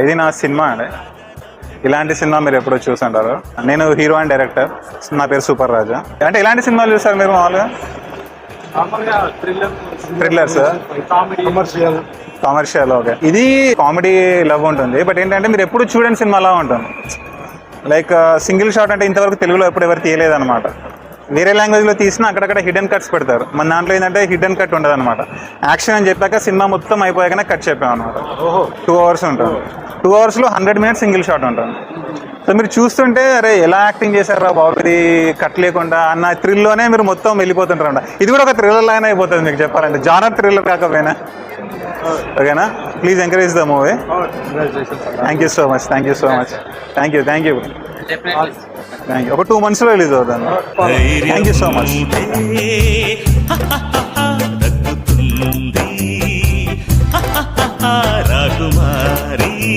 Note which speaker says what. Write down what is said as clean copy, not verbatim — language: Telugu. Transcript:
Speaker 1: ఇది నా సినిమా అండి. ఇలాంటి సినిమా మీరు ఎప్పుడో చూసుంటారు. నేను హీరో అండ్ డైరెక్టర్. నా పేరు సూపర్ రాజా. అంటే ఇలాంటి సినిమాలు చూస్తారు మీరు మామూలుగా? Thrillers, commercial. ఓకే, ఇది కామెడీ లవ్ ఉంటుంది. బట్ ఏంటంటే మీరు ఎప్పుడు చూడని సినిమాలా ఉంటుంది. లైక్ సింగిల్ షాట్ అంటే ఇంతవరకు తెలుగులో ఎప్పుడు ఎవరు తీయలేదన్నమాట. వేరే లాంగ్వేజ్లో తీసినా అక్కడక్కడ హిడెన్ కట్స్ పెడతారు. మన దాంట్లో ఏంటంటే హిడెన్ కట్ ఉండదు అనమాట. యాక్షన్ అని చెప్పాక సినిమా మొత్తం అయిపోయాకనే కట్ చెప్పాం అనమాట. 2 hours ఉంటుంది. 2 hours-లో 100 minutes సింగిల్ షాట్ ఉంటుంది. సో మీరు చూస్తుంటే అరే ఎలా యాక్టింగ్ చేశారా బాబు, ఇది కట్ లేకుండా అన్న థ్రిల్లోనే మీరు మొత్తం వెళ్ళిపోతుంటారు. ఇది కూడా ఒక థ్రిల్లర్ లాగానే అయిపోతుంది మీకు చెప్పాలంటే, జానర్ థ్రిల్లర్ కాకపోయినా. ఓకేనా? Please encourage the movie. Thank you so much. Thank you. ఒక 2 months-లో రిలీజ్ అవుతాను. Thank you so much.